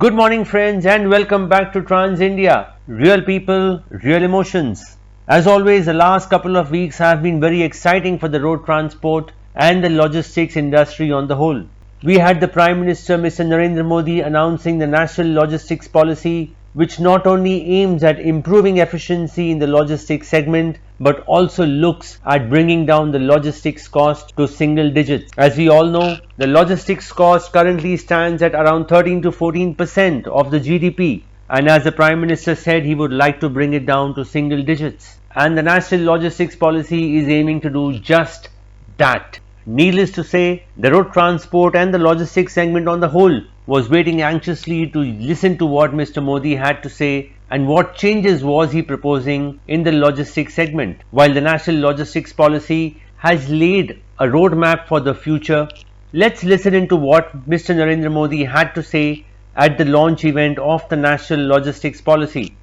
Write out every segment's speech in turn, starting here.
Good morning friends and welcome back to Trans India. Real people, real emotions. As always, the last couple of weeks have been very exciting for the road transport and the logistics industry on the whole. We had the Prime Minister Mr. Narendra Modi announcing the National Logistics Policy, which not only aims at improving efficiency in the logistics segment but also looks at bringing down the logistics cost to single digits. As we all know, the logistics cost currently stands at around 13 to 14% of the GDP, and as the Prime Minister said, he would like to bring it down to single digits. And the National Logistics Policy is aiming to do just that. Needless to say, the road transport and the logistics segment on the whole was waiting anxiously to listen to what Mr. Modi had to say and what changes was he proposing in the logistics segment. While the National Logistics Policy has laid a roadmap for the future, let's listen into what Mr. Narendra Modi had to say at the launch event of the National Logistics Policy.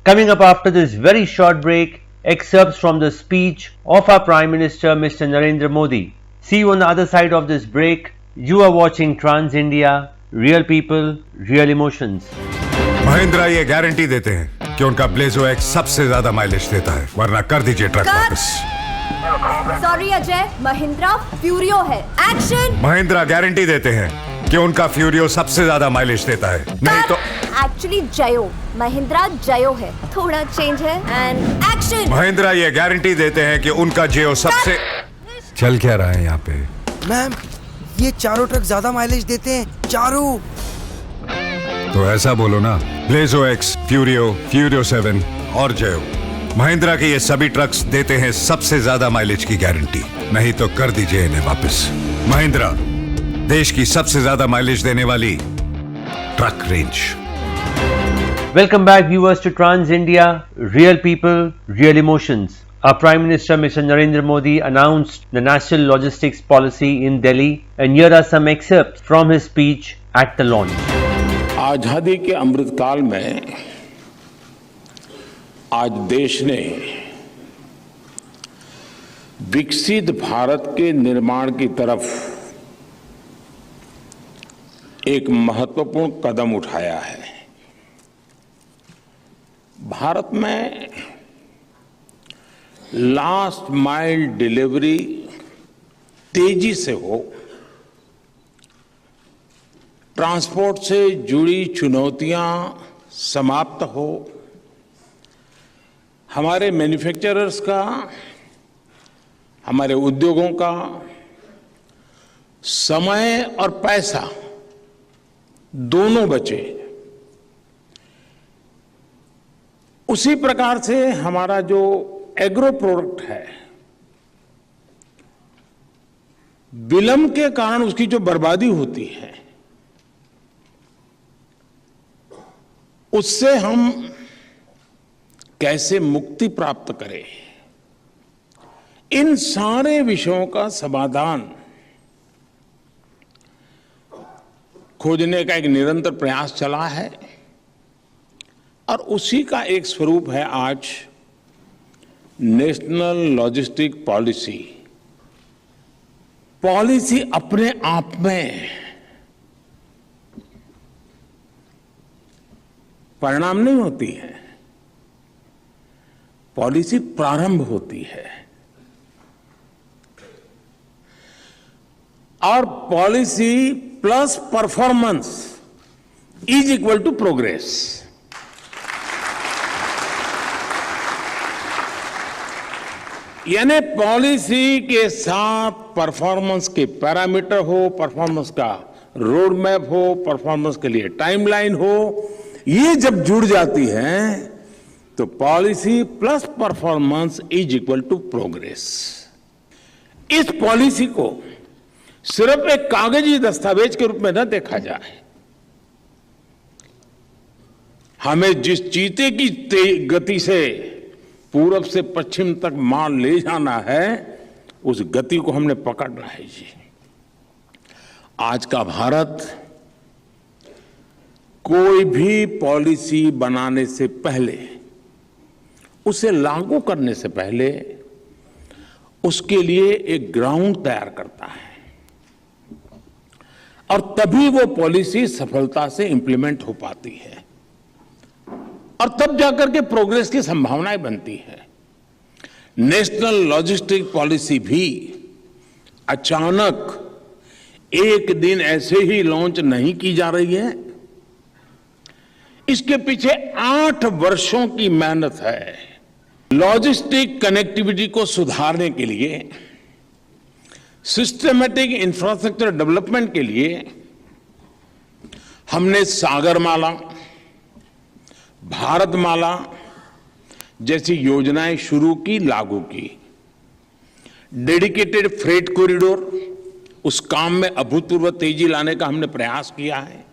Coming up after this very short break, excerpts from the speech of our Prime Minister Mr. Narendra Modi. See you on the other side of this break. You are watching Trans India, real people, real emotions. Mahindra ये guarantee देते हैं कि उनका Blazo x सबसे ज्यादा mileage देता है, वरना कर दीजिए ट्रक वापस। सॉरी अजय, महिंद्रा फ्यूरियो है। एक्शन। महिंद्रा गारंटी देते हैं कि उनका फ्यूरियो सबसे ज्यादा माइलेज देता है, नहीं तो एक्चुअली जयो, महिंद्रा जयो है, थोड़ा चेंज है। And action. महिंद्रा ये गारंटी देते हैं कि उनका जयो सबसे चल क्या रहा है यहाँ पे? मैम, ये चारों ट्रक ज्यादा माइलेज देते हैं, चारों। तो ऐसा बोलो ना, ब्लेजो एक्स, फ्यूरियो, फ्यूरियो 7 और जयो। महिंद्रा के ये सभी ट्रक्स देते हैं सबसे ज्यादा माइलेज की गारंटी, नहीं तो कर दीजिए इन्हें वापस। महिंद्रा, देश की सबसे ज्यादा माइलेज देने वाली truck range. Welcome back viewers to Trans India, real people, real emotions. Our Prime Minister Mr. Narendra Modi announced the National Logistics Policy in Delhi, and here are some excerpts from his speech at the launch. आजादी के अमृत काल में आज देश ने विकसित भारत के निर्माण की तरफ एक महत्वपूर्ण कदम उठाया है। भारत में लास्ट माइल डिलीवरी तेजी से हो, ट्रांसपोर्ट से जुड़ी चुनौतियां समाप्त हो, हमारे मैन्युफैक्चरर्स का, हमारे उद्योगों का समय और पैसा दोनों बचे, उसी प्रकार से हमारा जो एग्रो प्रोडक्ट है, विलंब के कारण उसकी जो बर्बादी होती है, उससे हम कैसे मुक्ति प्राप्त करें, इन सारे विषयों का समाधान खोजने का एक निरंतर प्रयास चला है और उसी का एक स्वरूप है आज नेशनल लॉजिस्टिक पॉलिसी। पॉलिसी अपने आप में परिणाम नहीं होती है, पॉलिसी प्रारंभ होती है और policy plus performance is equal to progress. यानी पॉलिसी के साथ परफॉर्मेंस के पैरामीटर हो, परफॉर्मेंस का रोड मैप हो, परफॉर्मेंस के लिए टाइमलाइन हो, ये जब जुड़ जाती है तो policy plus performance is equal to progress. इस पॉलिसी को सिर्फ एक कागजी दस्तावेज के रूप में न देखा जाए, हमें जिस चीते की गति से पूरब से पश्चिम तक माल ले जाना है, उस गति को हमने पकड़ना है जी। आज का भारत कोई भी पॉलिसी बनाने से पहले, उसे लागू करने से पहले उसके लिए एक ग्राउंड तैयार करता है और तभी वो पॉलिसी सफलता से इंप्लीमेंट हो पाती है और तब जाकर के प्रोग्रेस की संभावनाएं बनती है। नेशनल लॉजिस्टिक पॉलिसी भी अचानक एक दिन ऐसे ही लॉन्च नहीं की जा रही है। इसके पीछे 8 वर्षों की मेहनत है। लॉजिस्टिक कनेक्टिविटी को सुधारने के लिए, सिस्टमैटिक इंफ्रास्ट्रक्चर डेवलपमेंट के लिए हमने सागरमाला, भारतमाला जैसी योजनाएं शुरू की, लागू की। डेडिकेटेड फ्रेट कॉरिडोर, उस काम में अभूतपूर्व तेजी लाने का हमने प्रयास किया है।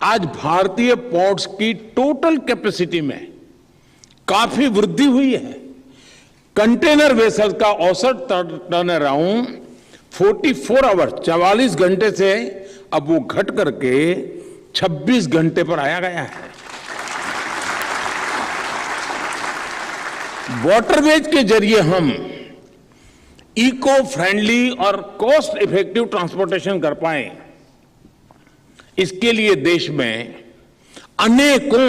आज भारतीय पोर्ट्स की टोटल कैपेसिटी में काफी वृद्धि हुई है। कंटेनर वेसल्स का औसत टर्न अराउंड 44 आवर्स 44 घंटे से अब वो घट करके 26 घंटे पर आया गया है। वाटरवेज के जरिए हम इको फ्रेंडली और कॉस्ट इफेक्टिव ट्रांसपोर्टेशन कर पाए, इसके लिए देश में अनेकों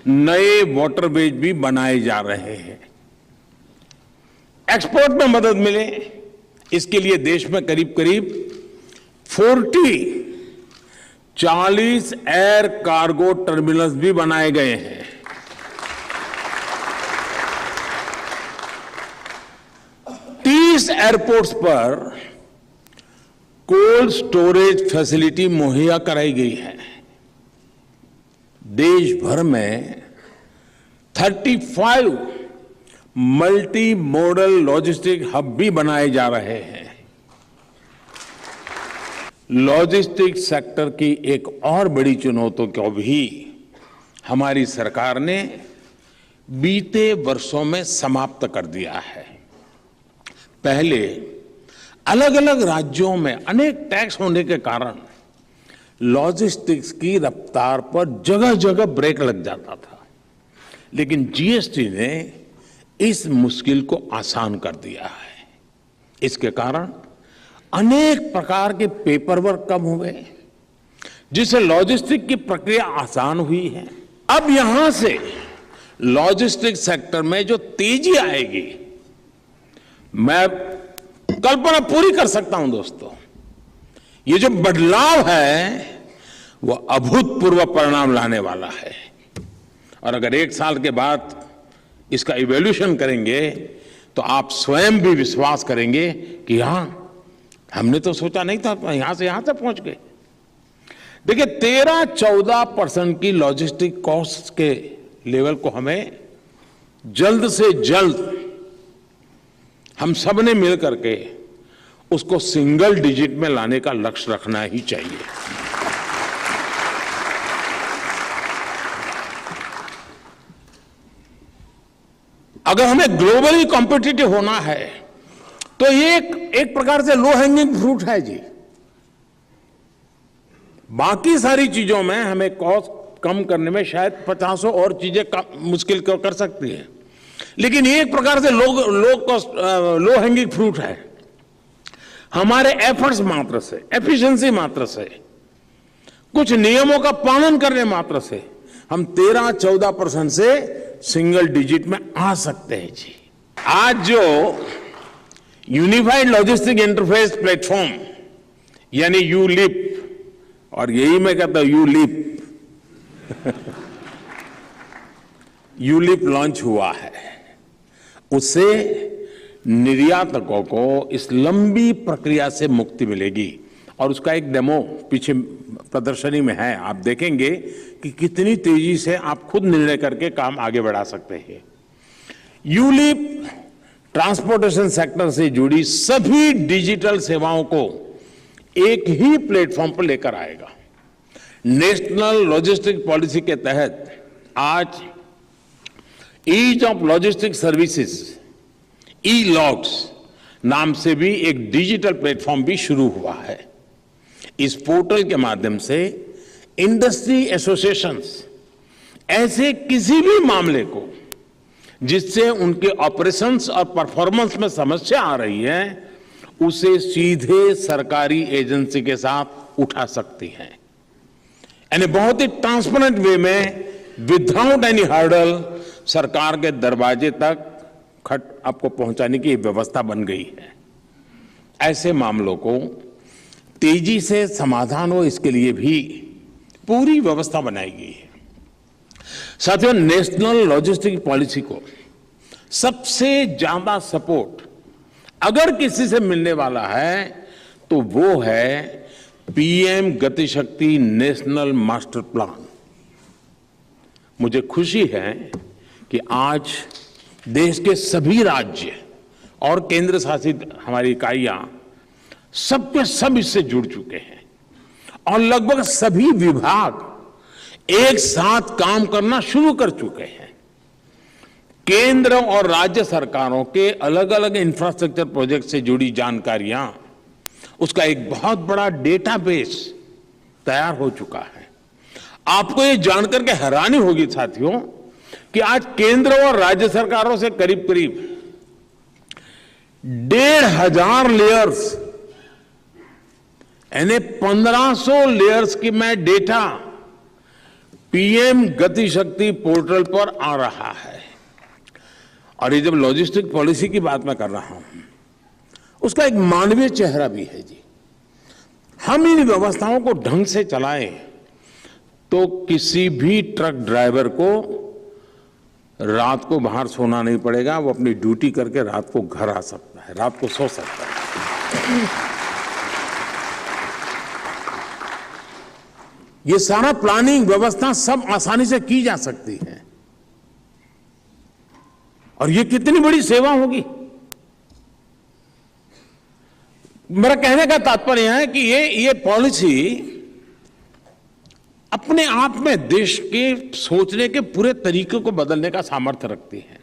नए वाटरवेज भी बनाए जा रहे हैं। एक्सपोर्ट में मदद मिले, इसके लिए देश में करीब करीब 40 एयर कार्गो टर्मिनल्स भी बनाए गए हैं। एयरपोर्ट्स पर कोल्ड स्टोरेज फैसिलिटी मुहैया कराई गई है। देश भर में 35 मल्टी मॉडल लॉजिस्टिक हब भी बनाए जा रहे हैं। लॉजिस्टिक सेक्टर की एक और बड़ी चुनौती को भी हमारी सरकार ने बीते वर्षों में समाप्त कर दिया है। पहले अलग अलग राज्यों में अनेक टैक्स होने के कारण लॉजिस्टिक्स की रफ्तार पर जगह जगह ब्रेक लग जाता था, लेकिन जीएसटी ने इस मुश्किल को आसान कर दिया है। इसके कारण अनेक प्रकार के पेपर वर्क कम हुए, जिससे लॉजिस्टिक की प्रक्रिया आसान हुई है। अब यहां से लॉजिस्टिक सेक्टर में जो तेजी आएगी, मैं कल्पना पूरी कर सकता हूं दोस्तों। ये जो बदलाव है वो अभूतपूर्व परिणाम लाने वाला है, और अगर 1 साल के बाद इसका इवैल्यूएशन करेंगे तो आप स्वयं भी विश्वास करेंगे कि हां, हमने तो सोचा नहीं था, यहां से पहुंच गए। देखिए 13-14% की लॉजिस्टिक कॉस्ट के लेवल को हमें जल्द से जल्द हम सब ने मिल करके उसको सिंगल डिजिट में लाने का लक्ष्य रखना ही चाहिए। अगर हमें ग्लोबली कॉम्पिटिटिव होना है तो ये एक प्रकार से लो हैंगिंग फ्रूट है जी। बाकी सारी चीजों में हमें कॉस्ट कम करने में शायद 50 और चीजें मुश्किल कर सकती है, लेकिन ये एक प्रकार से लो हैंगिंग फ्रूट है। हमारे एफर्ट्स मात्र से, एफिशिएंसी मात्र से, कुछ नियमों का पालन करने मात्र से हम 13-14% से सिंगल डिजिट में आ सकते हैं जी। आज जो यूनिफाइड लॉजिस्टिक इंटरफेस प्लेटफॉर्म यानी यूलिप, और यही मैं कहता हूं यूलिप यूलिप लॉन्च हुआ है, उससे निर्यातकों को इस लंबी प्रक्रिया से मुक्ति मिलेगी। और उसका एक डेमो पीछे प्रदर्शनी में है, आप देखेंगे कि कितनी तेजी से आप खुद निर्णय करके काम आगे बढ़ा सकते हैं। यूलिप ट्रांसपोर्टेशन सेक्टर से जुड़ी सभी डिजिटल सेवाओं को एक ही प्लेटफॉर्म पर लेकर आएगा। नेशनल लॉजिस्टिक पॉलिसी के तहत आज ease of logistic services, e logs नाम से भी एक डिजिटल प्लेटफॉर्म भी शुरू हुआ है। इस पोर्टल के माध्यम से इंडस्ट्री एसोसिएशंस ऐसे किसी भी मामले को जिससे उनके ऑपरेशंस और परफॉर्मेंस में समस्या आ रही है, उसे सीधे सरकारी एजेंसी के साथ उठा सकती हैं। यानी बहुत ही ट्रांसपेरेंट वे में विदाउट एनी हर्डल सरकार के दरवाजे तक खट आपको पहुंचाने की व्यवस्था बन गई है। ऐसे मामलों को तेजी से समाधान हो, इसके लिए भी पूरी व्यवस्था बनाई गई है। साथियों, नेशनल लॉजिस्टिक पॉलिसी को सबसे ज्यादा सपोर्ट अगर किसी से मिलने वाला है तो वो है पीएम गति शक्ति नेशनल मास्टर प्लान। मुझे खुशी है कि आज देश के सभी राज्य और केंद्र शासित हमारी इकाइयां सब के सब इससे जुड़ चुके हैं और लगभग सभी विभाग एक साथ काम करना शुरू कर चुके हैं। केंद्र और राज्य सरकारों के अलग अलग इंफ्रास्ट्रक्चर प्रोजेक्ट से जुड़ी जानकारियां, उसका एक बहुत बड़ा डेटाबेस तैयार हो चुका है। आपको ये जानकर के हैरानी होगी साथियों कि आज केंद्र और राज्य सरकारों से करीब करीब 1500 लेयर्स यानी 1500 लेयर्स की मैं डेटा पीएम गति शक्ति पोर्टल पर आ रहा है। और ये जब लॉजिस्टिक पॉलिसी की बात मैं कर रहा हूं, उसका एक मानवीय चेहरा भी है जी। हम इन व्यवस्थाओं को ढंग से चलाएं तो किसी भी ट्रक ड्राइवर को रात को बाहर सोना नहीं पड़ेगा, वो अपनी ड्यूटी करके रात को घर आ सकता है, रात को सो सकता है। ये सारा प्लानिंग व्यवस्था सब आसानी से की जा सकती है और ये कितनी बड़ी सेवा होगी। मेरा कहने का तात्पर्य है कि ये पॉलिसी अपने आप में देश के सोचने के पूरे तरीके को बदलने का सामर्थ्य रखती है।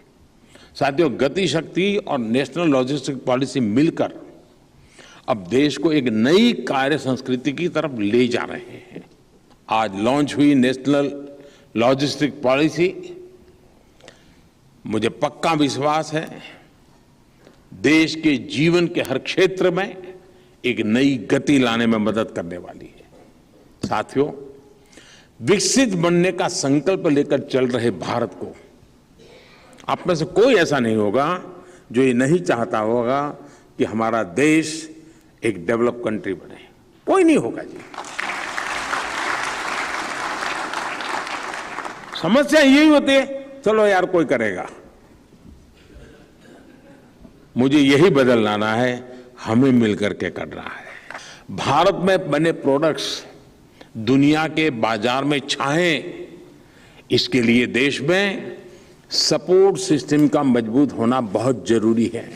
साथियों, गति शक्ति और नेशनल लॉजिस्टिक पॉलिसी मिलकर अब देश को एक नई कार्य संस्कृति की तरफ ले जा रहे हैं। आज लॉन्च हुई नेशनल लॉजिस्टिक पॉलिसी, मुझे पक्का विश्वास है देश के जीवन के हर क्षेत्र में एक नई गति लाने में मदद करने वाली है। साथियों, विकसित बनने का संकल्प लेकर चल रहे भारत को आप में से कोई ऐसा नहीं होगा जो ये नहीं चाहता होगा कि हमारा देश एक डेवलप कंट्री बने। कोई नहीं होगा जी। समस्या यही होती है, चलो यार कोई करेगा। मुझे यही बदल लाना है, हमें मिलकर के करना है। भारत में बने प्रोडक्ट्स दुनिया के बाजार में छाएं, इसके लिए देश में सपोर्ट सिस्टम का मजबूत होना बहुत जरूरी है।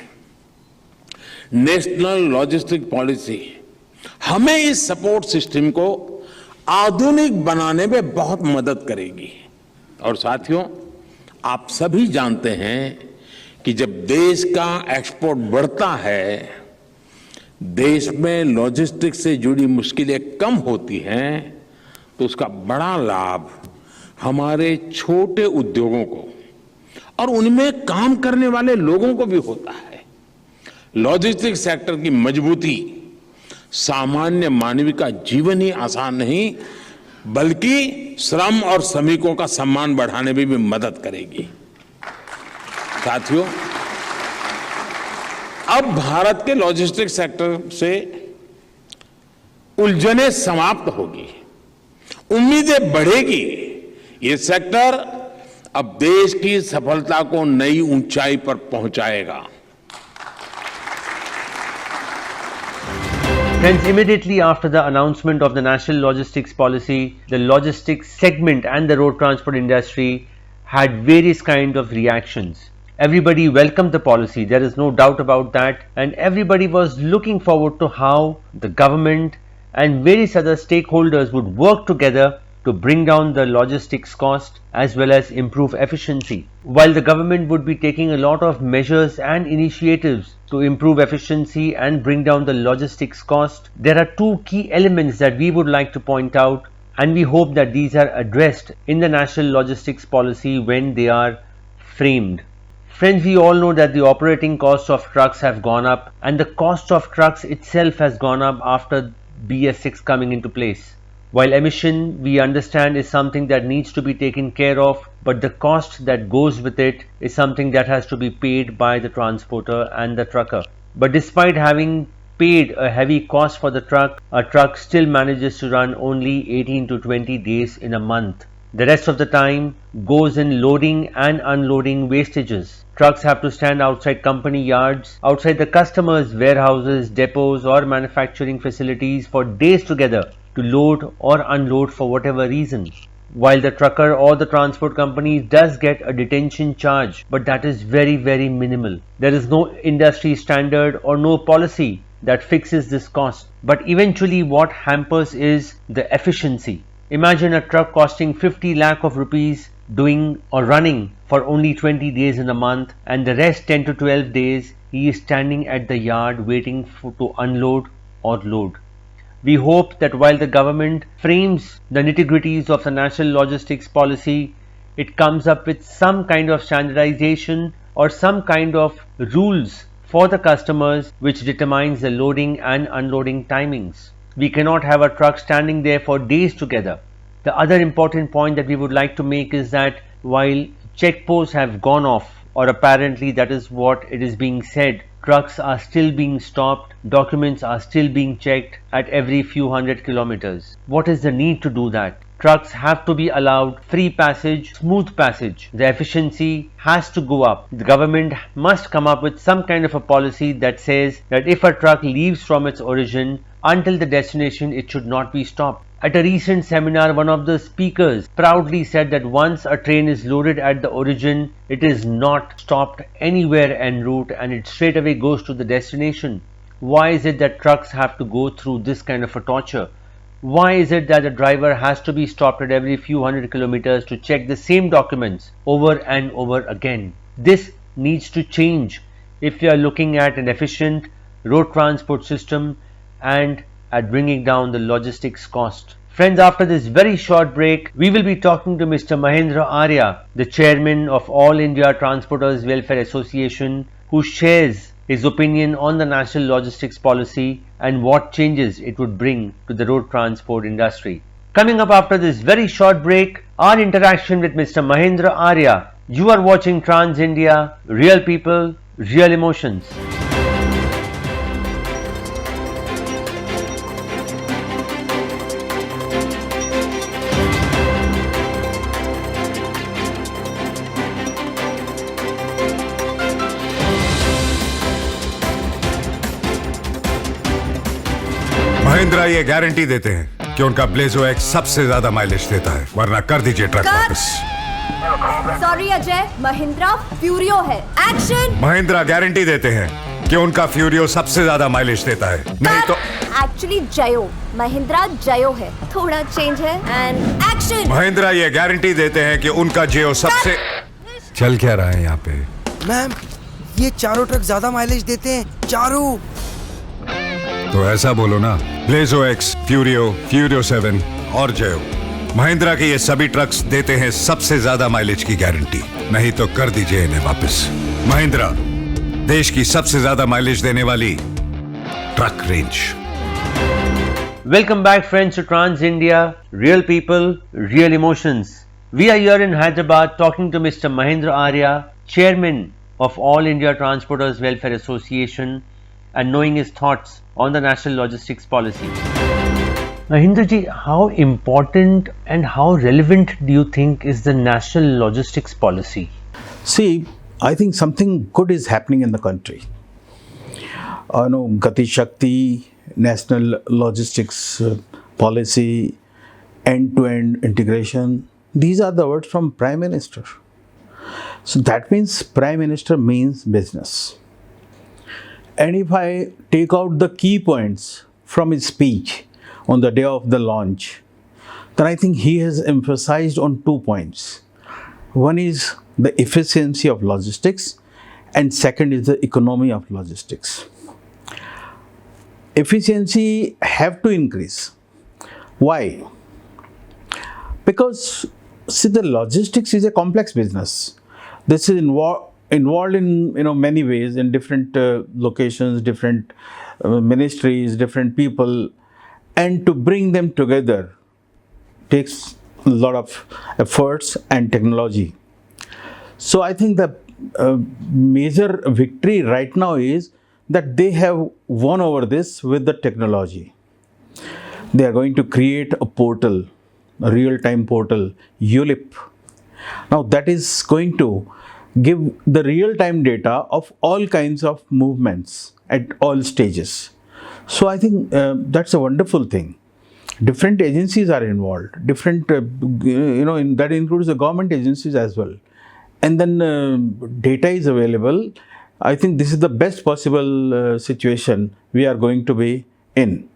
नेशनल लॉजिस्टिक पॉलिसी हमें इस सपोर्ट सिस्टम को आधुनिक बनाने में बहुत मदद करेगी। और साथियों, आप सभी जानते हैं कि जब देश का एक्सपोर्ट बढ़ता है, देश में लॉजिस्टिक्स से जुड़ी मुश्किलें कम होती हैं, तो उसका बड़ा लाभ हमारे छोटे उद्योगों को और उनमें काम करने वाले लोगों को भी होता है। लॉजिस्टिक्स सेक्टर की मजबूती सामान्य मानवी का जीवन ही आसान नहीं, बल्कि श्रम और श्रमिकों का सम्मान बढ़ाने में भी मदद करेगी। साथियों, अब भारत के लॉजिस्टिक्स सेक्टर से उलझनें समाप्त होगी, उम्मीदें बढ़ेगी। ये सेक्टर अब देश की सफलता को नई ऊंचाई पर पहुंचाएगा। Friends, immediately after the announcement of the National Logistics Policy, the logistics segment and the road transport industry had various kinds of reactions. Everybody welcomed the policy, there is no doubt about that, and everybody was looking forward to how the government and various other stakeholders would work together to bring down the logistics cost as well as improve efficiency. While the government would be taking a lot of measures and initiatives to improve efficiency and bring down the logistics cost, there are two key elements that we would like to point out, and we hope that these are addressed in the National Logistics Policy when they are framed. Friends, we all know that the operating costs of trucks have gone up and the cost of trucks itself has gone up after BS6 coming into place. While emission, we understand, is something that needs to be taken care of, but the cost that goes with it is something that has to be paid by the transporter and the trucker. But despite having paid a heavy cost for the truck, a truck still manages to run only 18 to 20 days in a month. The rest of the time goes in loading and unloading wastages. Trucks have to stand outside company yards, outside the customers' warehouses, depots or manufacturing facilities for days together to load or unload for whatever reason. While the trucker or the transport company does get a detention charge, but that is very minimal. There is no industry standard or no policy that fixes this cost. But eventually what hampers is the efficiency. Imagine a truck costing 50 lakh of rupees doing or running for only 20 days in a month, and the rest 10 to 12 days he is standing at the yard waiting to unload or load. We hope that while the government frames the nitty-gritties of the national logistics policy, it comes up with some kind of standardization or some kind of rules for the customers which determines the loading and unloading timings. We cannot have a truck standing there for days together. The other important point that we would like to make is that while checkposts have gone off, or apparently that is what it is being said, trucks are still being stopped, documents are still being checked at every few hundred kilometers. What is the need to do that? Trucks have to be allowed free passage, smooth passage. The efficiency has to go up. The government must come up with some kind of a policy that says that if a truck leaves from its origin until the destination, it should not be stopped. At a recent seminar, one of the speakers proudly said that once a train is loaded at the origin, it is not stopped anywhere en route and it straight away goes to the destination. Why is it that trucks have to go through this kind of a torture? Why is it that the driver has to be stopped at every few hundred kilometers to check the same documents over and over again? This needs to change if we are looking at an efficient road transport system and at bringing down the logistics cost. Friends, after this very short break, we will be talking to Mr. Mahendra Arya, the chairman of All India Transporters Welfare Association, who shares his opinion on the national logistics policy and what changes it would bring to the road transport industry. Coming up after this very short break, our interaction with Mr. Mahendra Arya. You are watching Trans India, real people, real emotions. Mahindra ये guarantee देते हैं कि उनका Blazo x सबसे ज्यादा mileage देता है, वरना कर दीजिए ट्रक वापस। सॉरी अजय, महिंद्रा फ्यूरियो है। एक्शन। महिंद्रा गारंटी देते हैं कि उनका फ्यूरियो सबसे ज्यादा माइलेज देता है, नहीं तो एक्चुअली जयो, महिंद्रा जयो है, थोड़ा चेंज है। And action. महिंद्रा ये गारंटी देते हैं कि उनका जियो सबसे चल क्या रहा है यहाँ पे? मैम, ये चारों ट्रक ज्यादा माइलेज देते हैं, चारों। तो ऐसा बोलो ना, ब्लेजो एक्स, फ्यूरियो, फ्यूरियो 7 और जयो। महिंद्रा के ये सभी ट्रक्स देते हैं सबसे ज्यादा माइलेज की गारंटी, नहीं तो कर दीजिए इन्हें वापस। महिंद्रा, देश की सबसे ज्यादा माइलेज देने वाली truck range. Welcome back, friends, to Trans India, real people, real emotions. We are here in Hyderabad talking to Mr. Mahendra Arya, chairman of All India Transporters Welfare Association, and knowing his thoughts on the national logistics policy. Mahendra ji, how important and how relevant do you think is the national logistics policy? See, I think something good is happening in the country. Gati Shakti, national logistics policy, end-to-end integration, these are the words from Prime Minister. So that means Prime Minister means business. And if I take out the key points from his speech on the day of the launch, then I think he has emphasized on 2 points. One is the efficiency of logistics, and second is the economy of logistics. Efficiency have to increase. Why? Because see, the logistics is a complex business. This is involved in many ways in different locations, different ministries, different people, and to bring them together takes a lot of efforts and technology. So I think the major victory right now is that they have won over this with the technology. They are going to create a portal, a real-time portal, ULIP. Now that is going to give the real-time data of all kinds of movements at all stages. So I think that's a wonderful thing. Different agencies are involved, different, that includes the government agencies as well. And then data is available. I think this is the best possible situation we are going to be in.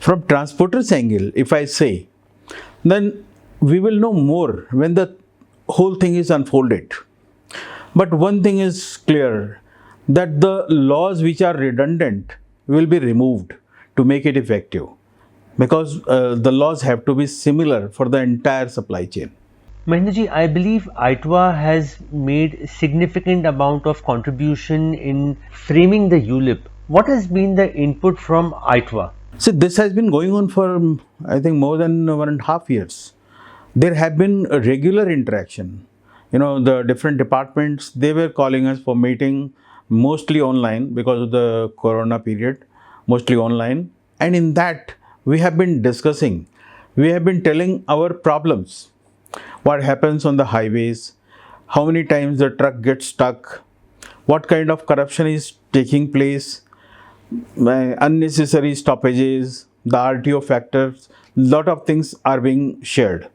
From transporters angle, if I say, then we will know more when the whole thing is unfolded. But one thing is clear, that the laws which are redundant will be removed to make it effective, because the laws have to be similar for the entire supply chain. Mahendraji, I believe AITWA has made significant amount of contribution in framing the ULIP. What has been the input from AITWA? So this has been going on for, I think, more than 1.5 years. There have been a regular interaction. The different departments, they were calling us for meeting, mostly online because of the corona period, mostly online. And in that, we have been discussing, we have been telling our problems. What happens on the highways, how many times the truck gets stuck, what kind of corruption is taking place, unnecessary stoppages, the RTO factors, lot of things are being shared.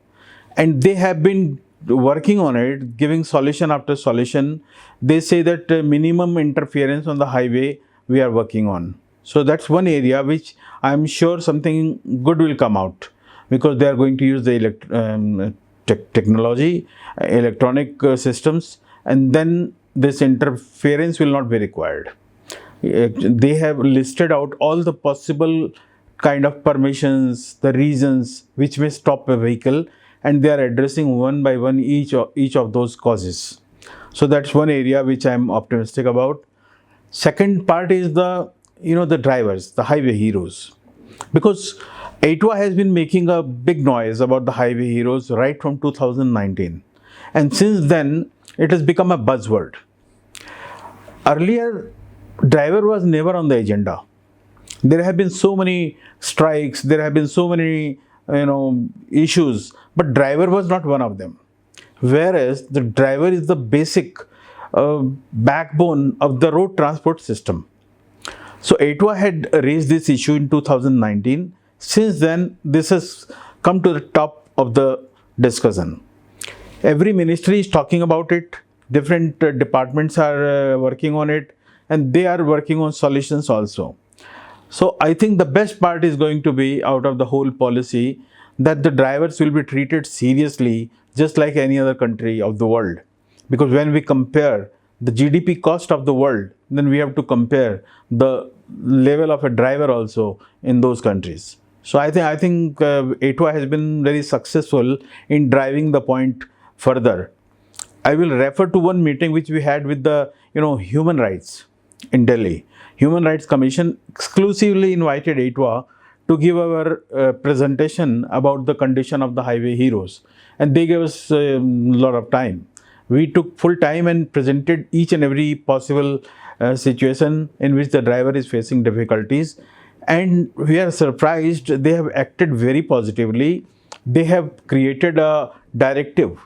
And they have been working on it, giving solution after solution. They say that minimum interference on the highway we are working on. So that's one area which I am sure something good will come out, because they are going to use the technology, electronic systems, and then this interference will not be required. They have listed out all the possible kind of permissions, the reasons which may stop a vehicle, and they are addressing one by one each of those causes. So that's one area which I am optimistic about. Second part is the drivers, the highway heroes, because AITWA has been making a big noise about the highway heroes right from 2019, and since then it has become a buzzword. Earlier, driver was never on the agenda. There have been so many strikes, there have been so many issues, but driver was not one of them. Whereas the driver is the basic backbone of the road transport system. So AITWA had raised this issue in 2019. Since then, this has come to the top of the discussion. Every ministry is talking about it. Different departments are working on it, and they are working on solutions also. So I think the best part is going to be out of the whole policy that the drivers will be treated seriously, just like any other country of the world. Because when we compare the GDP cost of the world, then we have to compare the level of a driver also in those countries. So I think AITWA has been very successful in driving the point further. I will refer to one meeting which we had with the human rights in Delhi. Human Rights Commission exclusively invited AITWA to give our presentation about the condition of the highway heroes, and they gave us a lot of time. We took full time and presented each and every possible situation in which the driver is facing difficulties, and we are surprised they have acted very positively. They have created a directive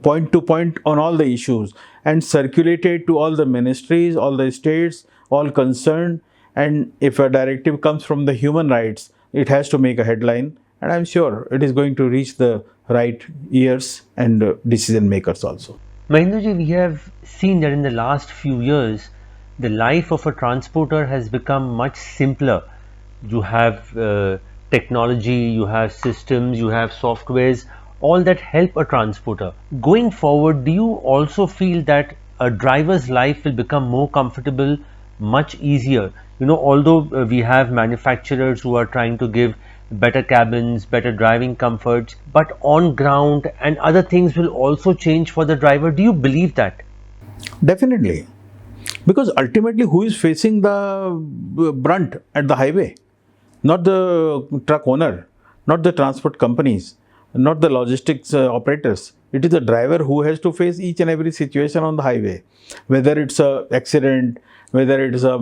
point to point on all the issues and circulated to all the ministries, all the states, all concerned. And if a directive comes from the human rights, it has to make a headline, and I'm sure it is going to reach the right ears and decision makers also. Mahendraji, we have seen that in the last few years, the life of a transporter has become much simpler. You have technology, you have systems, you have softwares, all that help a transporter. Going forward, do you also feel that a driver's life will become more comfortable, much easier? Although we have manufacturers who are trying to give better cabins, better driving comforts, but on ground and other things will also change for the driver. Do you believe that? Definitely. Because ultimately, who is facing the brunt at the highway? Not the truck owner, not the transport companies, not the logistics operators. It is the driver who has to face each and every situation on the highway, whether it's a accident, whether it is a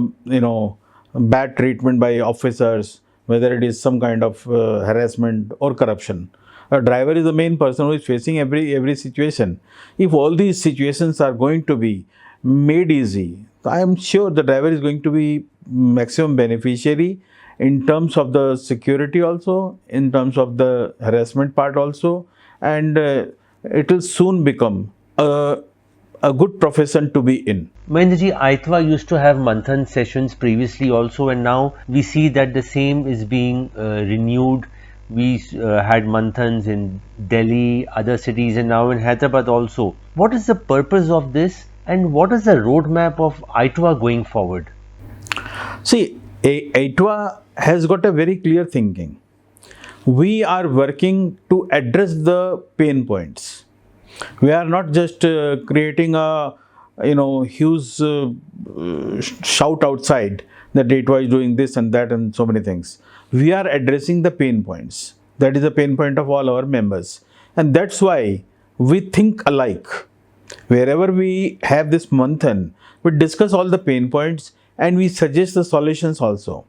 bad treatment by officers, whether it is some kind of harassment or corruption. A driver is the main person who is facing every situation. If all these situations are going to be made easy, I am sure the driver is going to be maximum beneficiary in terms of the security also, in terms of the harassment part also, and it will soon become a good profession to be in. Mahendraji, AITWA used to have Manthan sessions previously also, and now we see that the same is being renewed. We had Manthans in Delhi, other cities, and now in Hyderabad also. What is the purpose of this, and what is the roadmap of AITWA going forward? See, AITWA has got a very clear thinking. We are working to address the pain points. We are not just creating a huge shout outside that AITWA is doing this and that and so many things. We are addressing the pain points. That is the pain point of all our members, and that's why we think alike. Wherever we have this Manthan, we discuss all the pain points and we suggest the solutions also.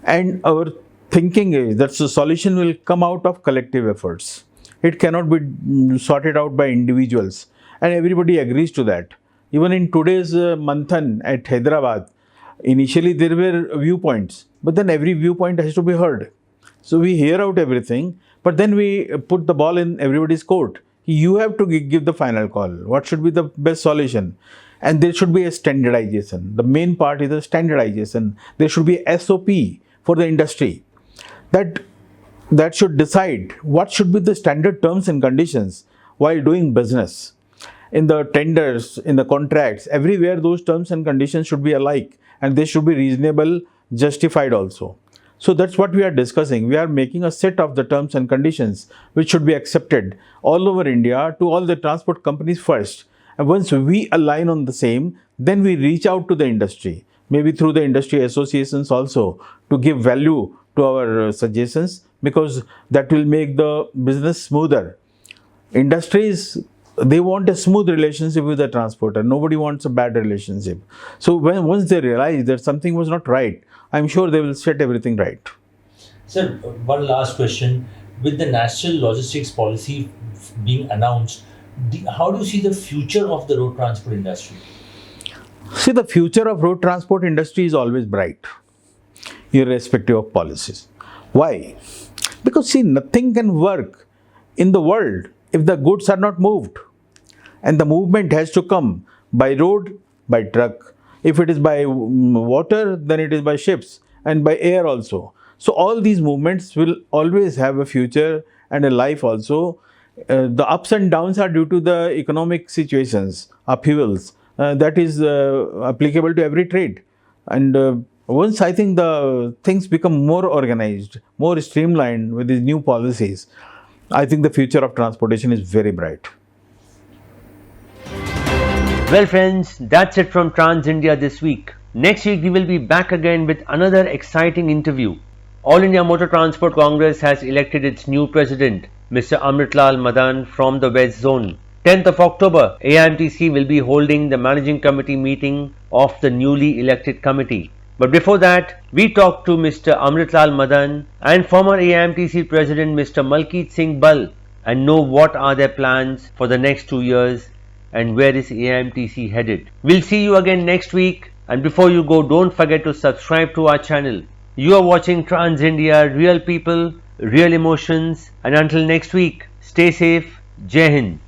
And our thinking is that the solution will come out of collective efforts. It cannot be sorted out by individuals, and everybody agrees to that. Even in today's Manthan at Hyderabad, initially there were viewpoints, but then every viewpoint has to be heard. So we hear out everything, but then we put the ball in everybody's court. You have to give the final call. What should be the best solution? And there should be a standardization. The main part is the standardization. There should be a SOP for the industry that should decide what should be the standard terms and conditions while doing business. In the tenders, in the contracts, everywhere those terms and conditions should be alike, and they should be reasonable, justified also. So that's what we are discussing. We are making a set of the terms and conditions which should be accepted all over India to all the transport companies first. And once we align on the same, then we reach out to the industry, maybe through the industry associations also, to give value to our suggestions, because that will make the business smoother. Industries, they want a smooth relationship with the transporter. Nobody wants a bad relationship. So once they realize that something was not right, I'm sure they will set everything right. Sir, one last question. With the national logistics policy being announced, how do you see the future of the road transport industry? See, the future of road transport industry is always bright, irrespective of policies. Why? Because see, nothing can work in the world if the goods are not moved. And the movement has to come by road, by truck. If it is by water, then it is by ships, and by air also. So all these movements will always have a future and a life also. The ups and downs are due to the economic situations, upheavals. That is applicable to every trade. And once I think the things become more organized, more streamlined with these new policies, I think the future of transportation is very bright. Well friends, that's it from Trans India this week. Next week we will be back again with another exciting interview. All India Motor Transport Congress has elected its new president, Mr. Amritlal Madan from the West Zone. 10th of October, AIMTC will be holding the managing committee meeting of the newly elected committee. But before that, we talked to Mr. Amritlal Madan and former AIMTC President Mr. Malkeet Singh Bal and know what are their plans for the next 2 years and where is AIMTC headed. We'll see you again next week, and before you go, don't forget to subscribe to our channel. You are watching Trans India, real people, real emotions, and until next week, stay safe. Jai Hind.